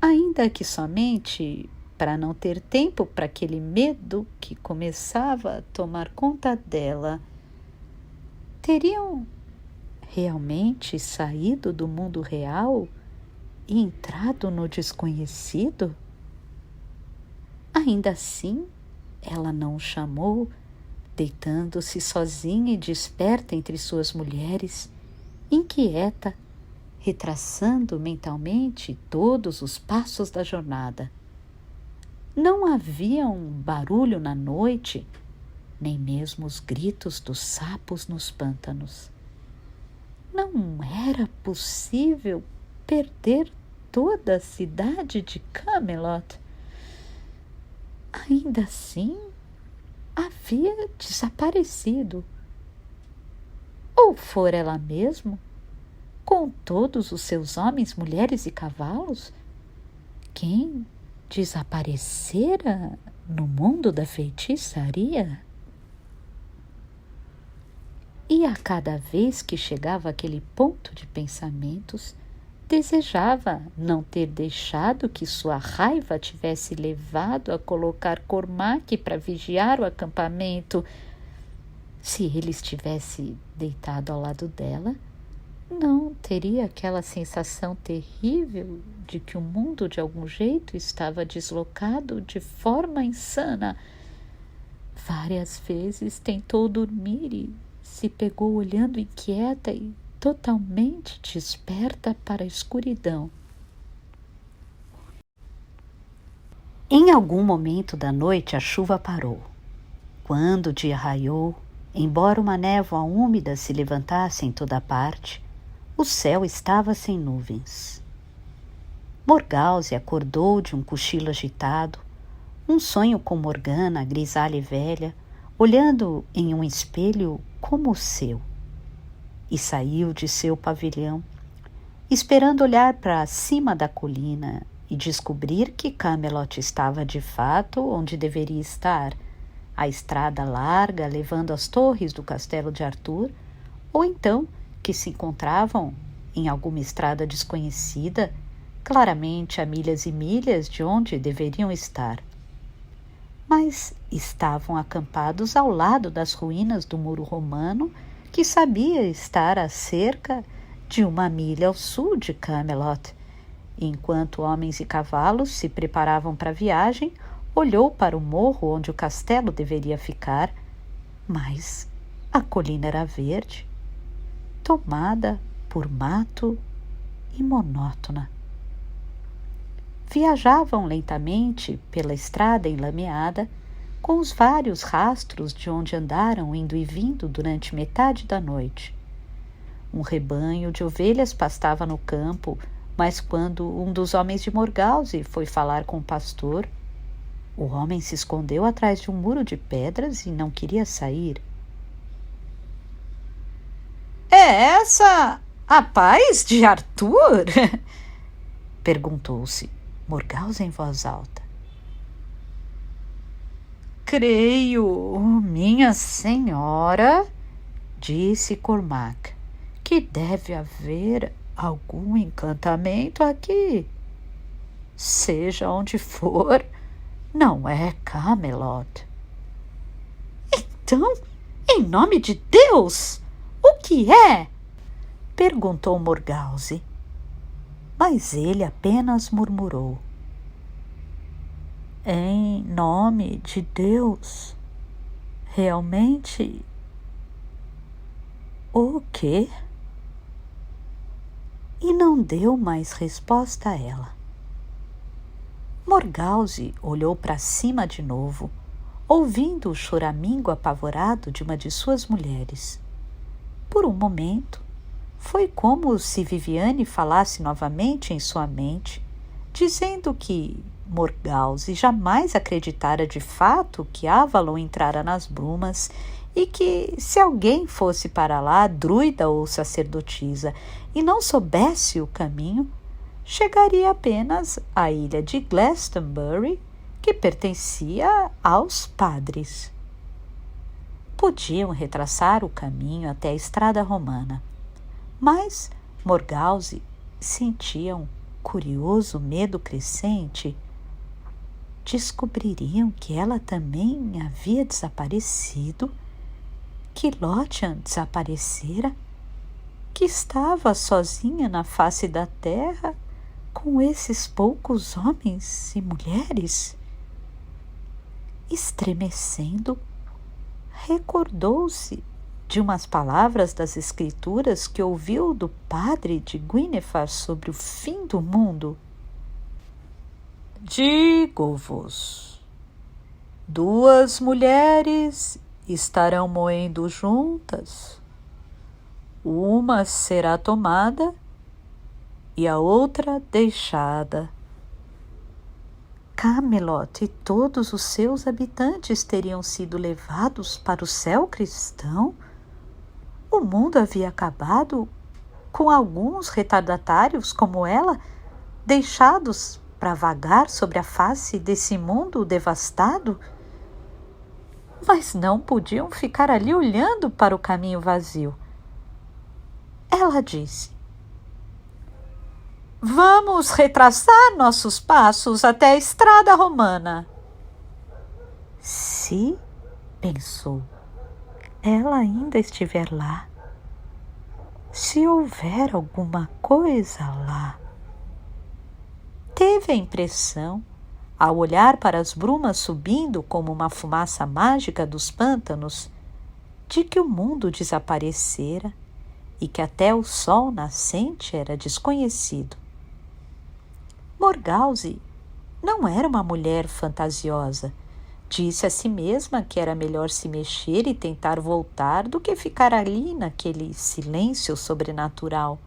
ainda que somente para não ter tempo para aquele medo que começava a tomar conta dela. Teriam realmente saído do mundo real e entrado no desconhecido? Ainda assim, ela não o chamou, deitando-se sozinha e desperta entre suas mulheres, inquieta, retraçando mentalmente todos os passos da jornada. Não havia um barulho na noite, nem mesmo os gritos dos sapos nos pântanos. Não era possível perder toda a cidade de Camelot. Ainda assim, havia desaparecido. Ou fora ela mesma, com todos os seus homens, mulheres e cavalos, quem desaparecera no mundo da feitiçaria? E a cada vez que chegava àquele ponto de pensamentos, desejava não ter deixado que sua raiva tivesse levado a colocar Cormac para vigiar o acampamento. Se ele estivesse deitado ao lado dela, não teria aquela sensação terrível de que o mundo de algum jeito estava deslocado de forma insana. Várias vezes tentou dormir e se pegou olhando inquieta e totalmente desperta para a escuridão. Em algum momento da noite a chuva parou. Quando o dia raiou, embora uma névoa úmida se levantasse em toda parte, o céu estava sem nuvens. Morgause acordou de um cochilo agitado, um sonho com Morgana, grisalha e velha, olhando em um espelho como o seu, e saiu de seu pavilhão, esperando olhar para cima da colina e descobrir que Camelot estava de fato onde deveria estar, a estrada larga levando às torres do castelo de Arthur, ou então que se encontravam em alguma estrada desconhecida, claramente a milhas e milhas de onde deveriam estar. Mas estavam acampados ao lado das ruínas do muro romano, que sabia estar a cerca de 1 milha ao sul de Camelot. Enquanto homens e cavalos se preparavam para a viagem, olhou para o morro onde o castelo deveria ficar, mas a colina era verde, tomada por mato e monótona. Viajavam lentamente pela estrada enlameada, com os vários rastros de onde andaram indo e vindo durante metade da noite. Um rebanho de ovelhas pastava no campo, mas quando um dos homens de Morgause foi falar com o pastor, o homem se escondeu atrás de um muro de pedras e não queria sair. — É essa a paz de Arthur? Perguntou-se Morgause em voz alta. — Creio, minha senhora, disse Cormac, que deve haver algum encantamento aqui. Seja onde for, não é Camelot. — Então, em nome de Deus, o que é? Perguntou Morgause. Mas ele apenas murmurou. — Em nome de Deus, realmente? O quê? E não deu mais resposta a ela. Morgause olhou para cima de novo, ouvindo o choramingo apavorado de uma de suas mulheres. Por um momento, foi como se Viviane falasse novamente em sua mente, dizendo que Morgause jamais acreditara de fato que Avalon entrara nas brumas e que, se alguém fosse para lá, druida ou sacerdotisa, e não soubesse o caminho, chegaria apenas à ilha de Glastonbury, que pertencia aos padres. Podiam retraçar o caminho até a estrada romana, mas Morgause sentia um curioso medo crescente. Descobririam que ela também havia desaparecido, que Lothian desaparecera, que estava sozinha na face da terra com esses poucos homens e mulheres. Estremecendo, recordou-se de umas palavras das Escrituras que ouviu do padre de Gwynethar sobre o fim do mundo. Digo-vos, 2 mulheres estarão moendo juntas, uma será tomada e a outra deixada. Camelot e todos os seus habitantes teriam sido levados para o céu cristão? O mundo havia acabado com alguns retardatários como ela, deixados para vagar sobre a face desse mundo devastado? Mas não podiam ficar ali olhando para o caminho vazio. Ela disse: vamos retraçar nossos passos até a estrada romana. Se, pensou, ela ainda estiver lá, se houver alguma coisa lá. Teve a impressão, ao olhar para as brumas subindo como uma fumaça mágica dos pântanos, de que o mundo desaparecera e que até o sol nascente era desconhecido. Morgause não era uma mulher fantasiosa. Disse a si mesma que era melhor se mexer e tentar voltar do que ficar ali naquele silêncio sobrenatural.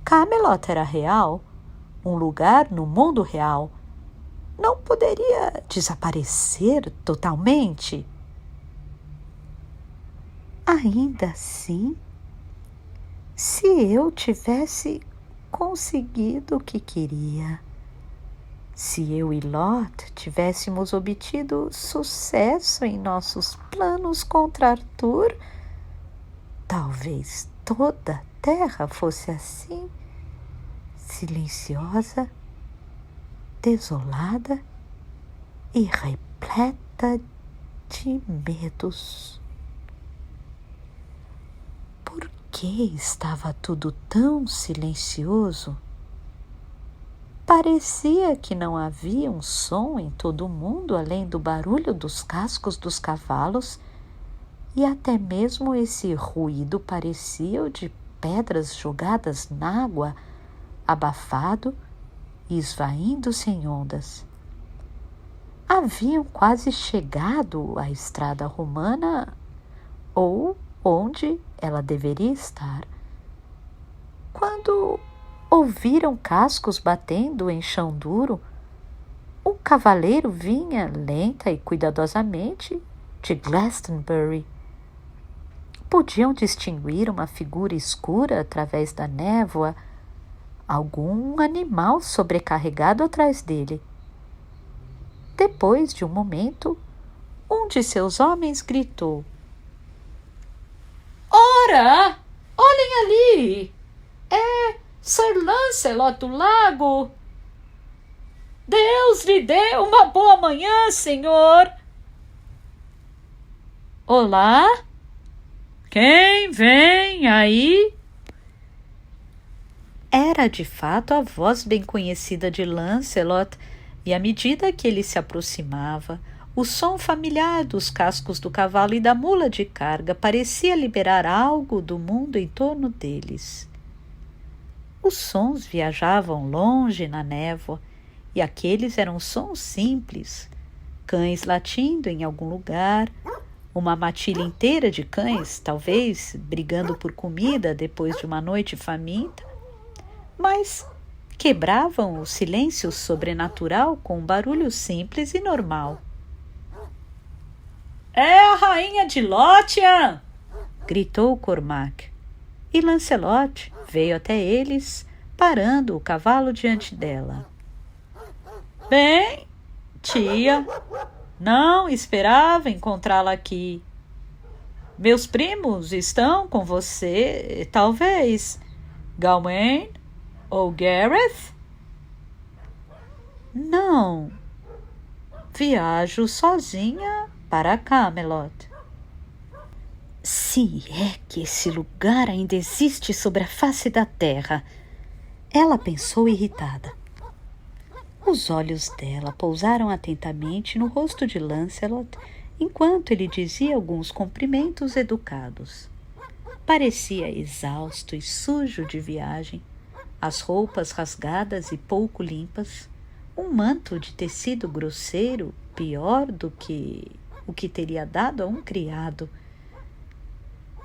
Camelot era real, um lugar no mundo real. Não poderia desaparecer totalmente. Ainda assim, se eu tivesse conseguido o que queria, se eu e Lot tivéssemos obtido sucesso em nossos planos contra Arthur, talvez toda a terra fosse assim, silenciosa, desolada e repleta de medos. Por que estava tudo tão silencioso? Parecia que não havia um som em todo o mundo além do barulho dos cascos dos cavalos, e até mesmo esse ruído parecia o de pedras jogadas na água, abafado e esvaindo-se em ondas. Haviam quase chegado à estrada romana, ou onde ela deveria estar, quando ouviram cascos batendo em chão duro. Um cavaleiro vinha lenta e cuidadosamente de Glastonbury. Podiam distinguir uma figura escura através da névoa, algum animal sobrecarregado atrás dele. Depois de um momento, um de seus homens gritou: "Ora, olhem ali! É Sir Lancelot do Lago! Deus lhe dê uma boa manhã, senhor!" "Olá? Quem vem aí?" Era de fato a voz bem conhecida de Lancelot, e à medida que ele se aproximava, o som familiar dos cascos do cavalo e da mula de carga parecia liberar algo do mundo em torno deles. Os sons viajavam longe na névoa, e aqueles eram sons simples: cães latindo em algum lugar, uma matilha inteira de cães, talvez brigando por comida depois de uma noite faminta, mas quebravam o silêncio sobrenatural com um barulho simples e normal. É a rainha de Lothian! Gritou Cormac. E Lancelot veio até eles, parando o cavalo diante dela. Bem, tia, não esperava encontrá-la aqui. Meus primos estão com você, talvez. Gawain ou Gareth? Não. Viajo sozinha para Camelot. Se é que esse lugar ainda existe sobre a face da terra, ela pensou irritada. Os olhos dela pousaram atentamente no rosto de Lancelot enquanto ele dizia alguns cumprimentos educados. Parecia exausto e sujo de viagem, as roupas rasgadas e pouco limpas, um manto de tecido grosseiro, pior do que o que teria dado a um criado.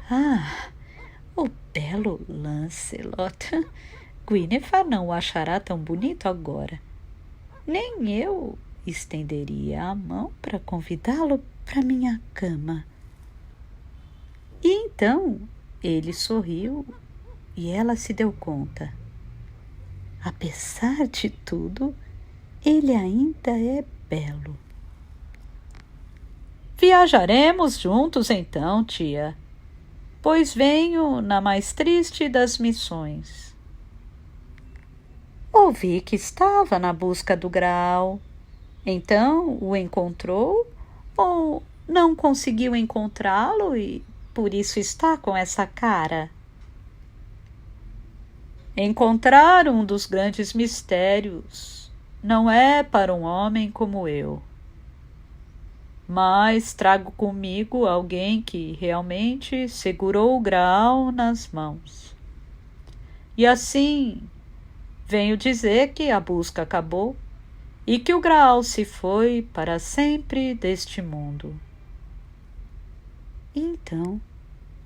Ah, o belo Lancelot! Guinevere não o achará tão bonito agora. Nem eu estenderia a mão para convidá-lo para minha cama. E então ele sorriu e ela se deu conta. Apesar de tudo, ele ainda é belo. Viajaremos juntos então, tia, pois venho na mais triste das missões. Ouvi que estava na busca do Graal. Então o encontrou ou não conseguiu encontrá-lo e por isso está com essa cara? Encontrar um dos grandes mistérios não é para um homem como eu. Mas trago comigo alguém que realmente segurou o Graal nas mãos. E assim, venho dizer que a busca acabou e que o Graal se foi para sempre deste mundo. E então,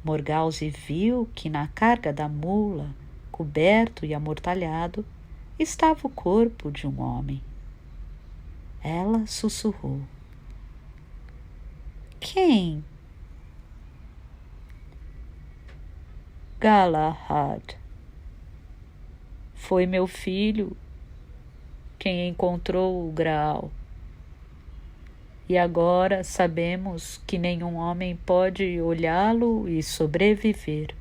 Morgause viu que na carga da mula, coberto e amortalhado, estava o corpo de um homem. Ela sussurrou. Quem? Galahad. Foi meu filho quem encontrou o Graal. E agora sabemos que nenhum homem pode olhá-lo e sobreviver.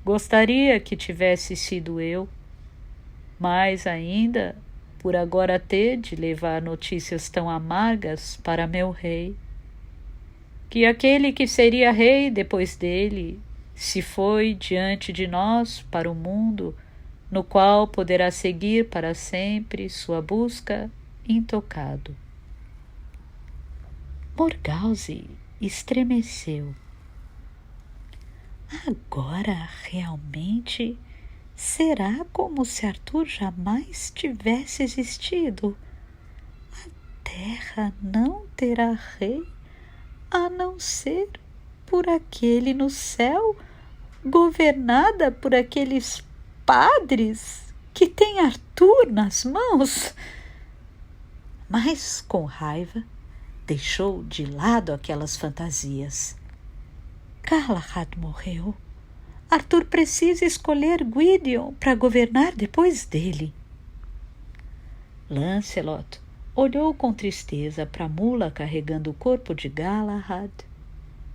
Gostaria que tivesse sido eu, mas ainda, por agora ter de levar notícias tão amargas para meu rei, que aquele que seria rei depois dele se foi diante de nós para o mundo, no qual poderá seguir para sempre sua busca intocado. Morgause estremeceu. Agora realmente será como se Arthur jamais tivesse existido. A terra não terá rei a não ser por aquele no céu, governada por aqueles padres que têm Arthur nas mãos. Mas com raiva deixou de lado aquelas fantasias. Galahad morreu. Arthur precisa escolher Gwydion para governar depois dele. Lancelot olhou com tristeza para a mula carregando o corpo de Galahad,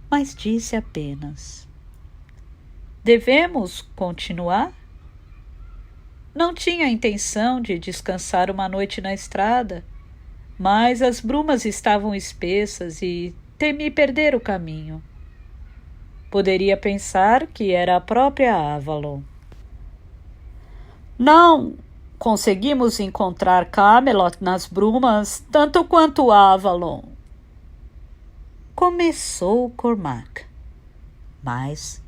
mas disse apenas: devemos continuar? Não tinha intenção de descansar uma noite na estrada, mas as brumas estavam espessas e temi perder o caminho. Poderia pensar que era a própria Avalon. Não conseguimos encontrar Camelot nas brumas tanto quanto Avalon. Começou Cormac, mas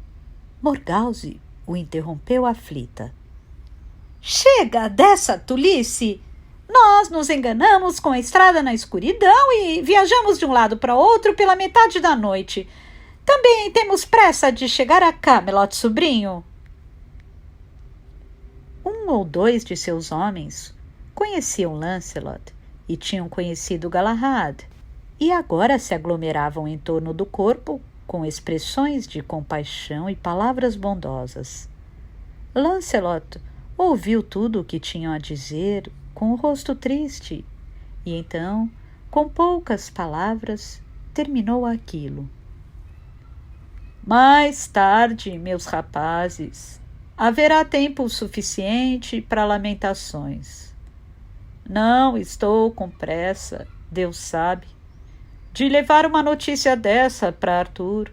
Morgause o interrompeu aflita. Chega dessa tolice! Nós nos enganamos com a estrada na escuridão e viajamos de um lado para outro pela metade da noite. Também temos pressa de chegar a Camelot, sobrinho. Um Um ou dois de seus homens conheciam Lancelot e tinham conhecido Galahad, e agora se aglomeravam em torno do corpo com expressões de compaixão e palavras bondosas. Lancelot ouviu tudo o que tinham a dizer com o rosto triste, e então, com poucas palavras, terminou aquilo. Mais tarde, meus rapazes, haverá tempo suficiente para lamentações. Não estou com pressa, Deus sabe, de levar uma notícia dessa para Arthur,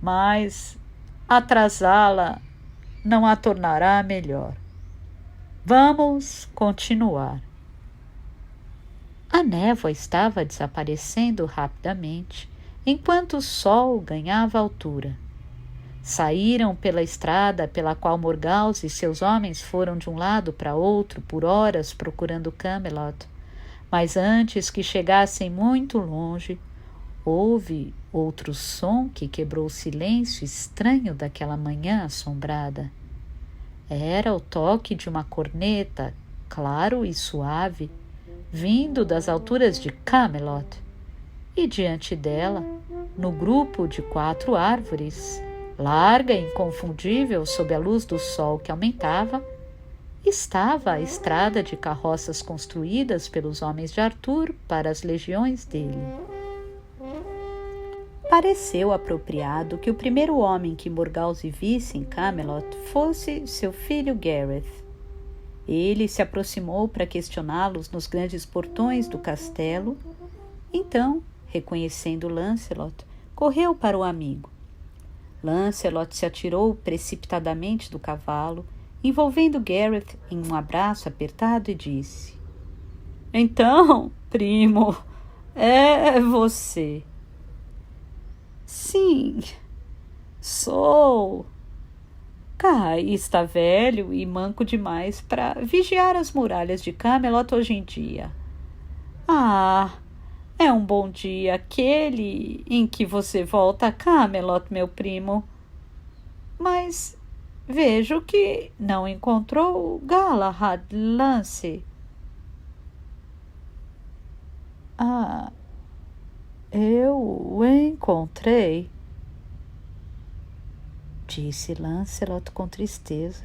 mas atrasá-la não a tornará melhor. Vamos continuar. A névoa estava desaparecendo rapidamente, enquanto o sol ganhava altura. Saíram pela estrada pela qual Morgause e seus homens foram de um lado para outro por horas procurando Camelot, mas antes que chegassem muito longe, houve outro som que quebrou o silêncio estranho daquela manhã assombrada. Era o toque de uma corneta, claro e suave, vindo das alturas de Camelot, e diante dela, no grupo de 4 árvores, larga e inconfundível sob a luz do sol que aumentava, estava a estrada de carroças construídas pelos homens de Arthur para as legiões dele. Pareceu apropriado que o primeiro homem que Morgause visse em Camelot fosse seu filho Gareth. Ele se aproximou para questioná-los nos grandes portões do castelo. Então, reconhecendo Lancelot, correu para o amigo. Lancelot se atirou precipitadamente do cavalo, envolvendo Gareth em um abraço apertado e disse: Então, primo, é você. Sim, sou. Kai está velho e manco demais para vigiar as muralhas de Camelot hoje em dia. Ah, é um bom dia aquele em que você volta a Camelot, meu primo. Mas vejo que não encontrou Galahad Lance. Ah, eu o encontrei, disse Lancelot com tristeza,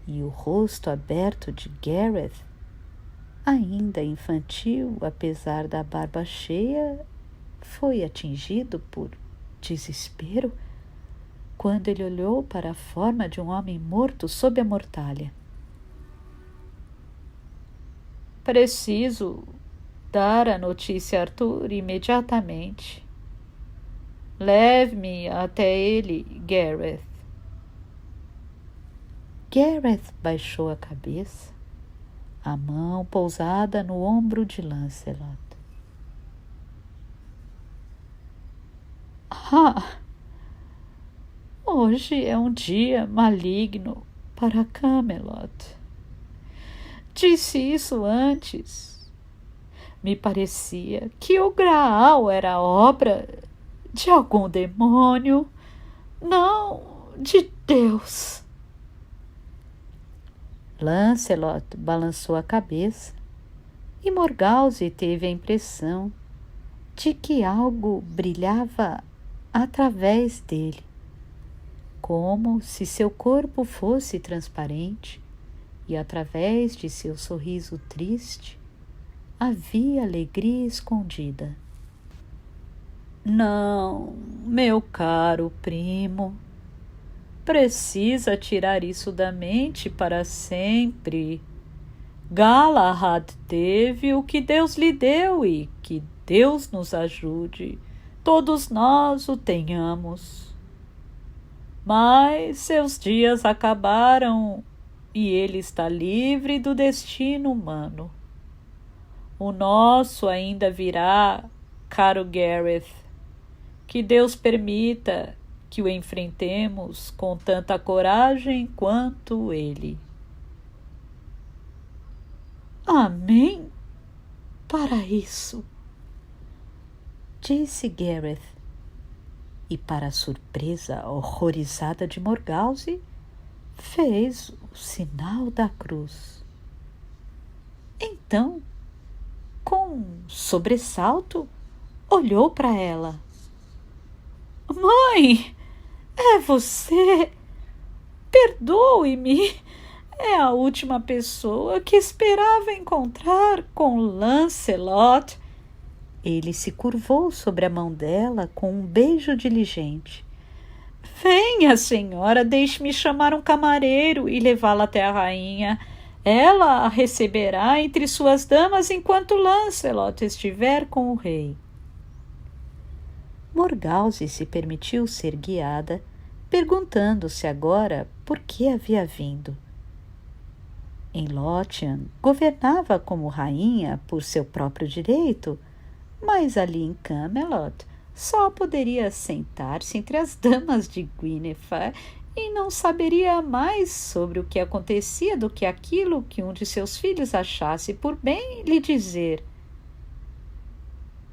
e o rosto aberto de Gareth, ainda infantil apesar da barba cheia, foi atingido por desespero quando ele olhou para a forma de um homem morto sob a mortalha. Preciso dar a notícia a Arthur imediatamente. Leve-me até ele, Gareth. Gareth baixou a cabeça, a mão pousada no ombro de Lancelot. Ah, hoje é um dia maligno para Camelot. Disse isso antes. Me parecia que o Graal era obra de algum demônio, não de Deus. Lancelot balançou a cabeça e Morgause teve a impressão de que algo brilhava através dele, como se seu corpo fosse transparente e através de seu sorriso triste havia alegria escondida. Não, meu caro primo, precisa tirar isso da mente para sempre. Galahad teve o que Deus lhe deu e que Deus nos ajude, todos nós o tenhamos. Mas seus dias acabaram e ele está livre do destino humano. O nosso ainda virá, caro Gareth. Que Deus permita que o enfrentemos com tanta coragem quanto ele. Amém para isso, disse Gareth, e para a surpresa horrorizada de Morgause, fez o sinal da cruz. Então, com um sobressalto, olhou para ela. Mãe, é você? Perdoe-me. É a última pessoa que esperava encontrar com Lancelot. Ele se curvou sobre a mão dela com um beijo diligente. Venha, senhora, deixe-me chamar um camareiro e levá-la até a rainha. Ela a receberá entre suas damas enquanto Lancelot estiver com o rei. Morgause se permitiu ser guiada, perguntando-se agora por que havia vindo. Em Lothian, governava como rainha por seu próprio direito, mas ali em Camelot só poderia sentar-se entre as damas de Guinevere e não saberia mais sobre o que acontecia do que aquilo que um de seus filhos achasse por bem lhe dizer.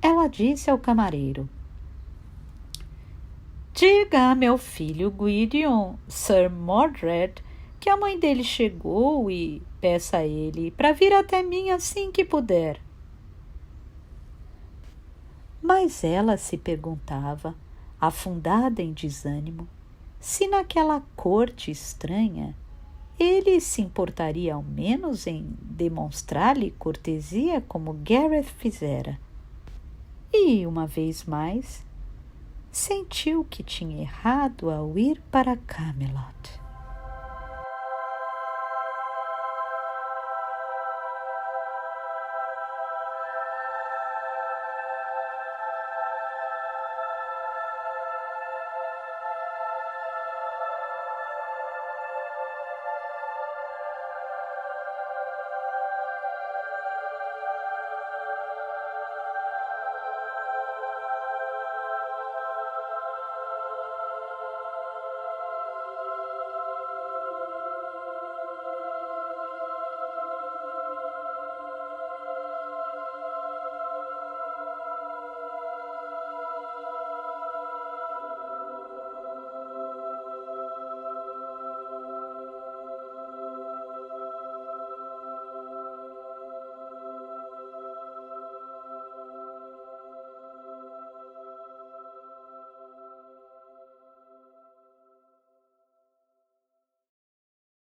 Ela disse ao camareiro: diga a meu filho Gwydion, Sir Mordred, que a mãe dele chegou e peça a ele para vir até mim assim que puder. Mas ela se perguntava, afundada em desânimo, se naquela corte estranha ele se importaria ao menos em demonstrar-lhe cortesia como Gareth fizera. E, uma vez mais, sentiu que tinha errado ao ir para Camelot.